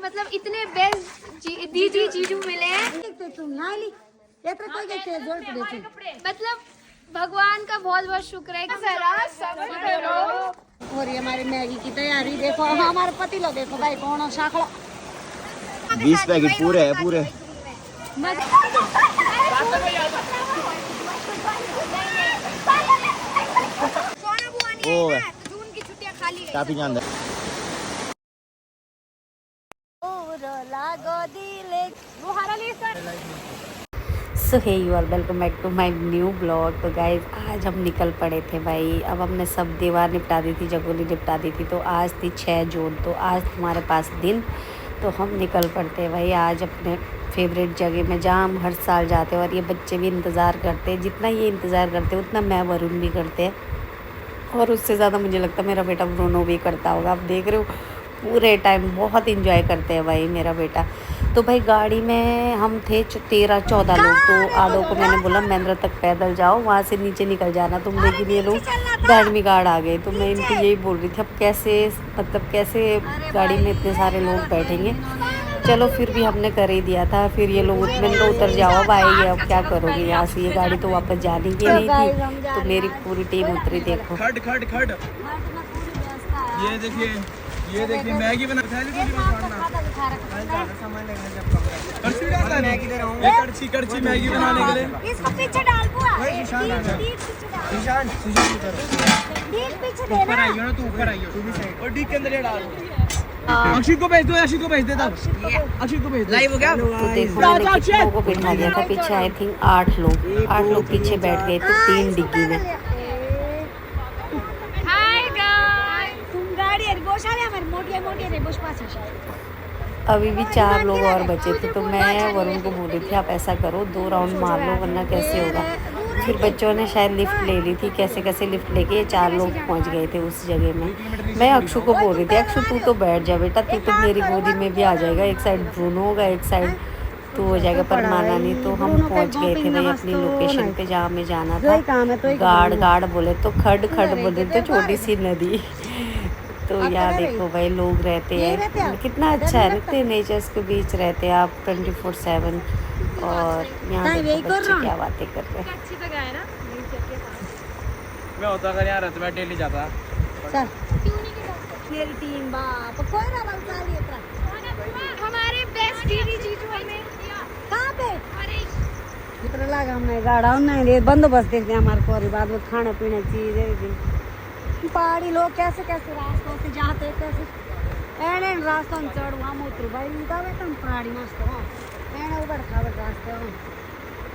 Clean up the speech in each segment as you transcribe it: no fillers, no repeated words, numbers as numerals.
मतलब इतने बेस्ट दीदी जीजू मिले हैं। मतलब भगवान का बहुत बहुत शुक्र है। और ये हमारी मैगी की तैयारी देखो, हमारे पति लो देखो भाई कौन शाखड़ा 20 पैकेट पूरे है पूरे। ओ जून की छुट्टियां खाली काफी जानदा so hey you are welcome back to my new blog. तो गाइज आज हम निकल पड़े थे भाई। अब हमने सब दीवार निपटा दी थी, जगोली निपटा दी थी। तो आज थी 6 जून, तो आज हमारे पास दिन, तो हम निकल पड़ते भाई आज अपने फेवरेट जगह में जहाँ हम हर साल जाते हैं। और ये बच्चे भी इंतज़ार करते हैं, जितना ये इंतज़ार करते हैं उतना मैं वरुण भी करते हैं। और उससे ज़्यादा मुझे लगता है मेरा बेटा ब्रूनो भी करता होगा। आप देख रहे हो पूरे टाइम बहुत इंजॉय करते हैं भाई मेरा बेटा। तो भाई गाड़ी में हम थे 13-14 लोग। तो आदो को मैंने बोला महेंद्र तक पैदल जाओ, वहाँ से नीचे निकल जाना तुम, लेकिन ये लोग गाड़ी गार्ड आ गए। तो मैं इनको यही बोल रही थी अब कैसे, मतलब कैसे गाड़ी में इतने सारे लोग बैठेंगे। चलो फिर भी हमने कर ही दिया था। फिर ये लोग मैंने कहा उतर जाओ, अब आएगी, अब क्या करोगे यहाँ से, ये गाड़ी तो वापस जाने की नहीं थी। तो मेरी पूरी टीम उतरी। देखो खड़ खड़ खड़ ये देखिए मैगी बना कड़छी कड़छी मैगी बनाने के लिए इसको पीछे डाल बुआ। ईशान पीछे देना। ना तू ऊपर आइयो तू भी साइड और डी के अंदर ये डाल। अक्षित को भेज दो, अक्षित को भेज दे तब, अक्षित को भेज लाइव हो गया। तो देखो मैंने कितने लोगों को बिठा दिया था पीछे। आई थिंक 8 लोग पीछे बैठ गए थे 3 डिग्गी में। अभी भी 4 लोग और बचे थे। तो मैं वरुण को बोल रही थी आप ऐसा करो 2 राउंड मार लो वरना कैसे होगा। फिर बच्चों ने शायद लिफ्ट ले ली थी, कैसे कैसे लिफ्ट लेके ये 4 लोग पहुंच गए थे उस जगह में। मैं अक्षु को बोल रही थी अक्षु तू तो बैठ जा बेटा, तू तो मेरी गोदी में भी आ जाएगा, एक साइड ब्रूनो होगा एक साइड तो हो जाएगा। पर माना नहीं। तो हम पहुंच गए थे भाई अपनी लोकेशन पे जहाँ हमें जाना था। गार्ड बोले तो खड बोले तो छोटी सी नदी। तो यहाँ देखो भाई लोग रहते हैं, कितना अच्छा है, इतने नेचर्स के बीच रहते हैं आप 24/7। और यहाँ देखो बच्चे क्या बातें कर रहे हैं। मैं होता अगर यहाँ रहता मैं डेली जाता। मेरी टीम बाप कोई ना हमारे बेस्ट दीदी जीजू हमें कहाँ पे इतना लगा हमने गाड़ा नहीं बंदोबस्त देखते हैं हमारे को। बाद में खाने पीने चीज पहाड़ी लोग कैसे कैसे रास्तों से जाते कैसे एने रास्तों में चढ़ वहाँ उतरू भाई तुम पहाड़ी मस्त हो एने उबड़ खाबड़ रास्ते हो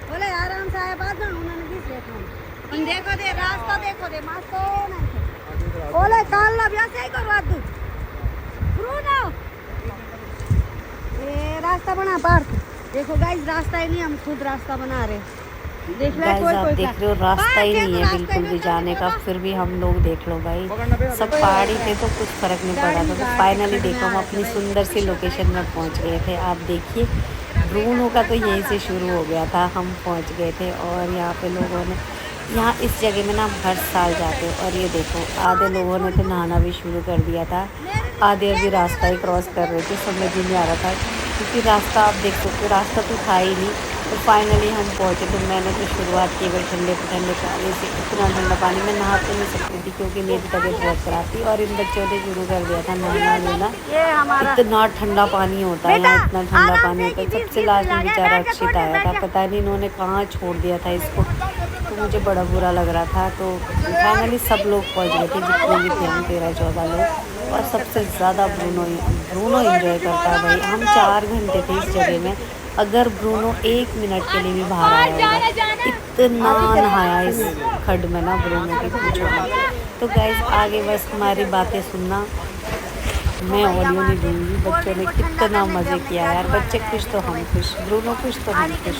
बोले आराम से आए बाद में उन्होंने किस देखा देखो दे रास्ता देखो दे मस्त हो नहीं बोले काल ना ऐसे ही करो तू ब्रूनो ये रास्ता बना पार्क देखो गाइस, रास्ता ही नहीं, हम खुद रास्ता बना रहे। गाइस आप देख रहे हो रास्ता ही नहीं है बिल्कुल भी जाने का। फिर भी हम लोग देख लो भाई सब पहाड़ी थे तो कुछ फर्क नहीं पड़ा था। तो फाइनली देखो हम अपनी सुंदर सी लोकेशन में पहुंच गए थे। आप देखिए ब्रूनो का तो यहीं से शुरू हो गया था, हम पहुंच गए थे। और यहाँ पे लोगों ने यहाँ इस जगह में ना हम हर साल जाते हैं। और ये देखो आधे लोगों ने तो नहाना भी शुरू कर दिया था, आधे अभी रास्ता ही क्रॉस कर रहे थे, समझ ही नहीं आ रहा था क्योंकि रास्ता आप देख सकते हो रास्ता तो था ही नहीं। तो फाइनली हम पहुँचे। तो मैंने तो शुरुआत की भाई ठंडे पानी से, इतना ठंडा पानी में नहा तो नहीं सकती थी क्योंकि मेरी तबीयत बहुत खराब थी। और इन बच्चों ने शुरू कर दिया था नहाना लेना, इतना ठंडा पानी होता है यहाँ, इतना ठंडा पानी होता है। सबसे लास्ट में बेचारा अक्षित आया था, पता नहीं इन्होंने कहाँ छोड़ दिया था इसको, तो मुझे बड़ा बुरा लग रहा था। तो फाइनली सब लोग पहुँच गए थे जितने भी थे हम 13-14 लोग। और सबसे ज़्यादा ब्रूनो एंजॉय करता है भाई। हम 4 घंटे थे इस जगह में, अगर ब्रूनो 1 मिनट के लिए भी बाहर आया होगा, इतना नहाया इस खड्ड में ना ब्रूनो की पूछो। तो गाइस आगे बस हमारी बातें सुनना, मैं ऑडियो नहीं दूँगी। बच्चों ने कितना मज़े किया यार, बच्चे खुश तो हम खुश, ब्रूनो खुश तो हम खुश।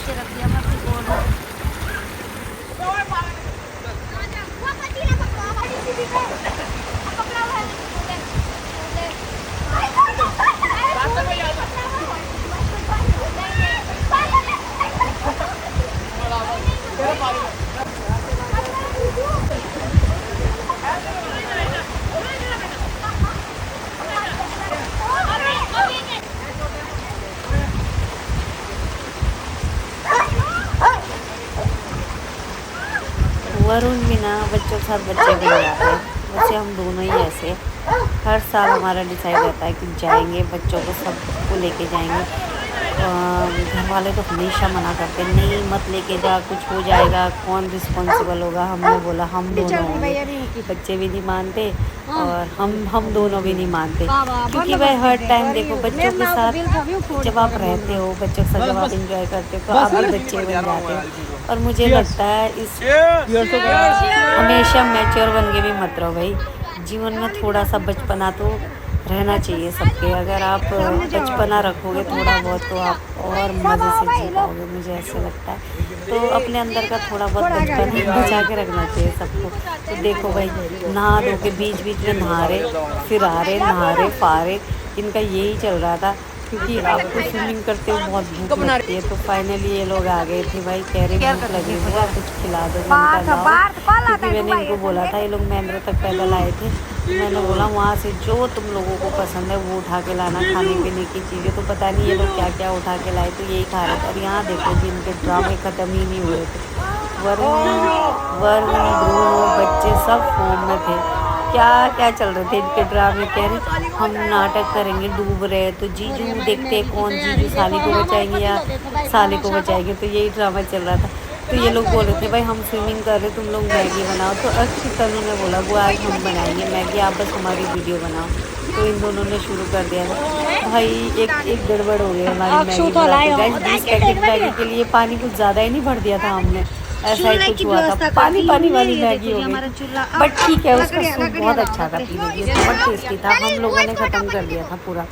वरुण भी ना बच्चों के साथ बच्चे बन जाते हैं। वैसे हम दोनों ही ऐसे हर साल हमारा डिसाइड रहता है कि जाएंगे, बच्चों को सबको लेके जाएंगे। घर वाले तो हमेशा मना करते हैं, नहीं मत लेके जा, कुछ हो जाएगा, कौन रिस्पॉन्सिबल होगा। हमने बोला हम दोनों होंगे। बच्चे भी नहीं मानते और हम दोनों भी नहीं मानते, क्योंकि भाई हर टाइम देखो बच्चों के साथ जब आप रहते हो, बच्चों के साथ जब आप इंजॉय करते हो तो आप भी बच्चे बन जाते हो। और मुझे लगता है इस हमेशा मैच्योर बन के भी मत रहो भाई। जीवन में थोड़ा सा बचपना तो रहना चाहिए सबके। अगर आप बचपना रखोगे थोड़ा बहुत तो आप और मज़े से जी पाओगे, मुझे ऐसे लगता है। तो अपने अंदर का थोड़ा बहुत बचपन बचा के रखना चाहिए सबको। तो देखो भाई नहा धो के बीच बीच में नहा रहे, फिर आ रहे, नहा रहे, पा रहे, इनका यही चल रहा था। क्योंकि आपको स्विमिंग करते हुए बहुत भूख लगती है। तो फाइनली ये लोग आ गए थे भाई, कह रहे भूख लगी है कुछ खिला दो। क्योंकि मैंने इनको बोला था, ये लोग मेंद्र तक पैदल आए थे, तो मैंने बोला वहाँ से जो तुम लोगों को पसंद है वो उठा के लाना, खाने पीने की चीज़ें। तो पता नहीं ये लोग क्या क्या उठा के लाए, तो यही खा रहे थे। और यहाँ देखो कि इनके ड्रामे ख़त्म ही नहीं हुए थे। वरुण ब्रूनो बच्चे सब फॉर्म में थे, क्या क्या चल रहे थे इनके ड्रामे। कह रहे हम नाटक करेंगे, डूब रहे, तो जीजू देखते कौन जीजू साली को बचाएंगे या साली को बचाएंगे। तो यही ड्रामा चल रहा था। तो ये लोग बोल रहे थे भाई हम स्विमिंग कर रहे, तुम लोग मैगी बनाओ। तो अक्षित ने बोला वो आज हम बनाएंगे मैगी, आप बस हमारी वीडियो बनाओ। तो इन दोनों ने शुरू कर दिया था। भाई एक गड़बड़ हो गई हमारी मैगी बनाते। 20 पैकेट मैगी के लिए पानी कुछ ज़्यादा ही नहीं भर दिया था हमने, ऐसा ही कुछ हुआ था। पानी वाली मैगी हो गई, बट ठीक है उसका सूप बहुत अच्छा था, पीने के लिए बहुत टेस्टी था। हम लोगों ने ख़त्म कर दिया था पूरा।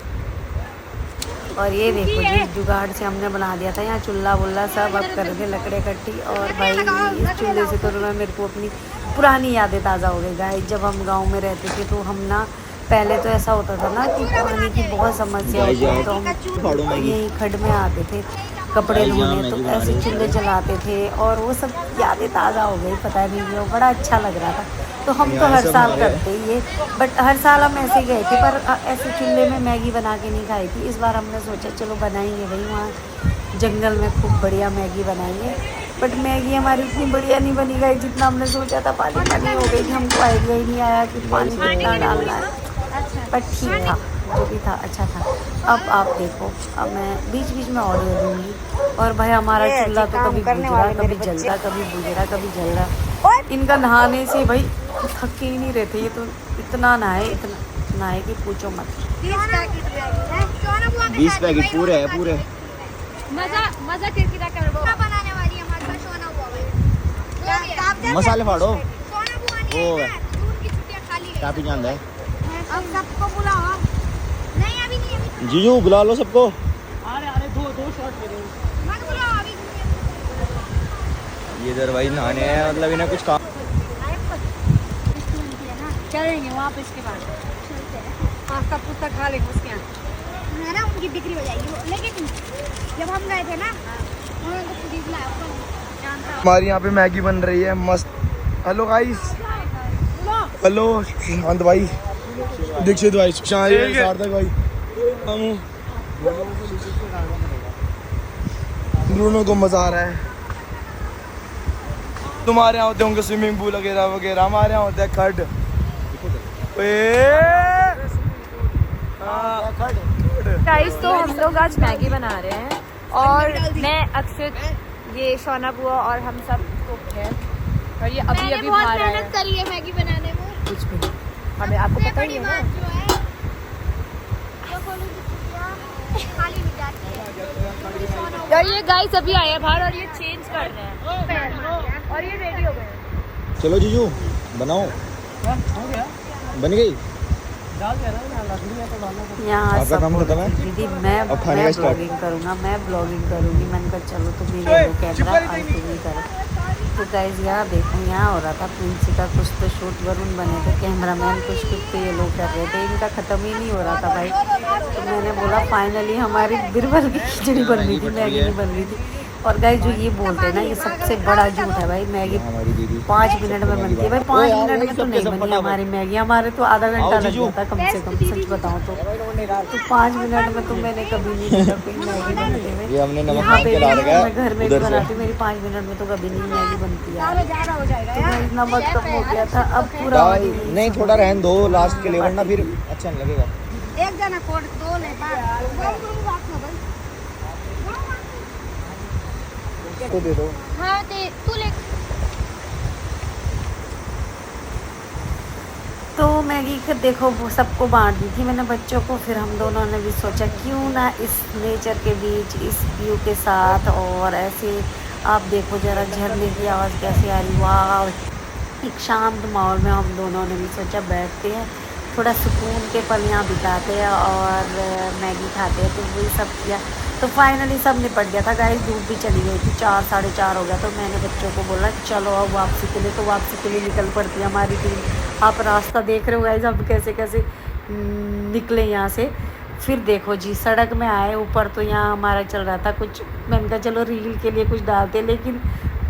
और ये देखो जिस जुगाड़ से हमने बना दिया था, यहाँ चूल्हा वुल्ला सब अब कर दे लकड़े इकट्ठी। और भाई इस चूल्हे से तो ना मेरे को अपनी पुरानी यादें ताज़ा हो गई गाइस। जब हम गांव में रहते थे तो हम ना पहले तो ऐसा होता था ना कि पानी की बहुत समस्या होती थी, तो हम यहीं खड्ड में आते थे कपड़े धोने, तो ऐसे चूल्हे जलाते थे। और वो सब यादें ताज़ा हो गई, पता नहीं क्यों बड़ा अच्छा लग रहा था। तो हम तो हर साल करते ही ये, बट हर साल हम ऐसे गए थे, पर ऐसे चूल्हे में मैगी बना के नहीं खाई थी। इस बार हमने सोचा चलो बनाएंगे भाई, वहाँ जंगल में खूब बढ़िया मैगी बनाएंगे। बट मैगी हमारी इतनी बढ़िया नहीं बनी गई जितना हमने सोचा था। पानी पानी हो गई थी, हमको आइडिया ही नहीं आया कि पानी कितना डालना है। बट ठीक था, जो भी था अच्छा था। अब आप देखो, अब मैं बीच बीच में ऑर्डर दूँगी। और भाई हमारा चूल्हा तो कभी बुझ रहा, कभी जलता, कभी बुझ रहा, कभी जल रहा। इनका नहाने से भाई थक ही नहीं रहते ये, तो इतना नहाए कि पूछो मत। 20 पैकेट पूरे है पूरे। मजा किरकिरा कर वो बनाने वाली है हमारे पास सोना बुआ भाई। मसाले फाड़ो, सोना बुआ नहीं वो है, उनकी छुट्टियां खाली है। काफी जान है। अब सबको बुलाओ। नहीं अभी नहीं, अभी जीजू बुला लो सबको। अरे दो शॉट ले रहे मत बुलाओ अभी। ये इधर भाई नहाने हैं, मतलब इन्हें कुछ काम। चलेंगे वहाँ पे, इसके बाद नाश्ता पुस्तक खा लेंगे उसके यहाँ है ना, उनकी बिक्री हो जाएगी। लेकिन जब हम गए थे ना उन्होंने तो खुद ही बुलाया। हमारी यहाँ पे मैगी बन रही है मस्त। हेलो गाइस, हेलो शांत भाई, दीक्षित भाई, सार्थक भाई, ब्रूनो को मजा आ रहा है। तुम्हारे यहाँ होते होंगे स्विमिंग पूल वगैरह वगैरह, हमारे यहाँ होता है खड्ड। गाइस तो हम लोग आज मैगी बना रहे हैं, और मैं अक्षित, ये सोना बुआ और हम सब कुक हैं। और ये अभी अभी बाहर आया है। करी है मैगी बनाने में। कुछ भी हमें आपको पता ही है ना। खाली नहीं जाती। और ये गाइस अभी आए हैं बाहर और ये चेंज कर रहे हैं और ये रेडी हो गए हैं। चलो जीजू बनाओ। हो गया, बन गई। यहाँ आपका काम खत्म है? दीदी मैं अब खाने का स्टार्ट। ब्लॉगिंग करूँगा, मैं ब्लॉगिंग करूँगी। मैंने कहा चलो तुम ही ले लो कैमरा, आज तुम ही करो। तो गाइस यहाँ देखो, यहाँ हो रहा था प्रिंसी का कुछ तो शूट। वरुण बने थे कैमरामैन, कुछ तो ये लोग कर रहे थे। इनका ख़त्म ही नहीं हो रहा था भाई। तो मैंने बोला फाइनली हमारी बिरबल की खिचड़ी बन रही थी, मैगी नहीं बन रही थी। और गाइस जो ये बोलते हैं ना, ये सबसे बड़ा झूठ है भाई। मैगी हमारी दीदी 5 मिनट में बनती है भाई, 5 मिनट में तो नहीं बनी हमारी मैगी, हमारे तो आधा घंटा लग जाता कम से कम, सच बताऊं तो 5 मिनट में तो मैंने कभी नहीं देखा कोई मैगी बनते हुए। ये हमने नमक यहाँ पे के ला रखा है मैं घर में भी उधर से। बनाती हूँ, मेरी 5 मिनट में तो कभी नहीं मैगी बनती है। ज्यादा ज्यादा हो जाएगा तो यार। गाइस नमक कम हो गया था, अब पूरा दाल नहीं, थोड़ा रहने दो लास्ट के लिए, वरना फिर अच्छा नहीं लगेगा। एक जना कोड दो ले बात ना भाई। इसको दे दो। हाँ ते तू ले। तो मैगी का देखो वो सबको बांट दी थी मैंने बच्चों को। फिर हम दोनों ने भी सोचा क्यों ना इस नेचर के बीच, इस व्यू के साथ, और ऐसे आप देखो जरा झरने की आवाज़ कैसे आ रही, वाह। एक शांत माहौल में हम दोनों ने भी सोचा बैठते हैं, थोड़ा सुकून के पल यहाँ बिताते हैं और मैगी खाते हैं। तो वही सब किया, तो फाइनली सब निपट गया था गाइस। धूप भी चली गई थी, 4 साढ़े 4 हो गया। तो मैंने बच्चों को बोला चलो अब वापसी के लिए, तो वापसी के लिए निकल पड़ती है हमारी टीम। आप रास्ता देख रहे हो गाइस, अब कैसे कैसे निकले यहाँ से। फिर देखो जी सड़क में आए ऊपर, तो यहाँ हमारा चल रहा था कुछ, मैंने कहा चलो रील के लिए कुछ डालते, लेकिन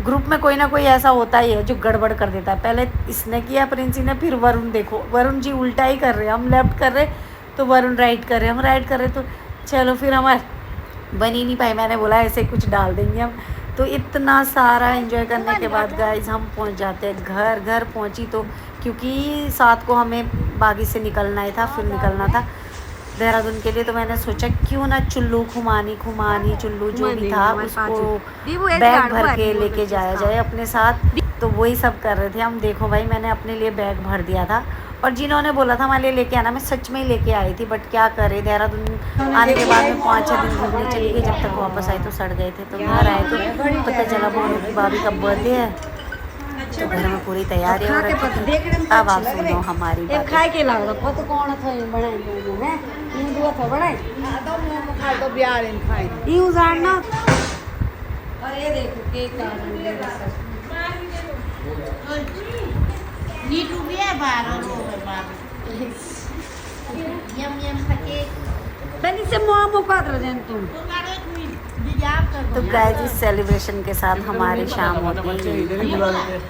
ग्रुप में कोई ना कोई ऐसा होता ही है जो गड़बड़ कर देता है। पहले इसने किया प्रिंसी ने, फिर वरुण, देखो वरुण जी उल्टा ही कर रहे हैं, हम लेफ्ट कर रहे तो वरुण राइट कर रहे, हम राइट कर रहे, तो चलो फिर हमारे बन ही नहीं पाई। मैंने बोला ऐसे कुछ डाल देंगे हम। तो इतना सारा एंजॉय करने के बाद गाइस हम पहुंच जाते हैं घर। घर पहुंची तो क्योंकि 7 को हमें बागी से निकलना ही था, फिर निकलना था देहरादून के लिए। तो मैंने सोचा क्यों ना चुल्लू खुमानी चुल्लू जो भी था उसको बैग भर के लेके जाया जाए अपने साथ। तो वही सब कर रहे थे हम। देखो भाई मैंने अपने लिए बैग भर दिया था, और जिन्होंने बोला था हमारे लिए लेके आना, मैं सच में ही लेके आई थी। बट क्या करे, देहरादून आने के बाद में 5-6 दिन घूमने चली गई, जब तक वापस आई तो सड़ गए थे। तो घर आए तो पता चला बोलो की भाभी का बर्थडे है, तो घर में पूरी तैयारी हो रही थी। अब आप सुनो हमारी बात। खाए के लागो कत कोण था बनाई ने इन दुआ था बनाई तो मुंह खा तो बियार इन खाई यूं जानना। और ये देखो केक का नीटू भी है बाहर और वो है बाहर यम यम खाके तनी से मुंह का कर देन तुम तो गाइस इस सेलिब्रेशन के साथ हमारी शाम होती है।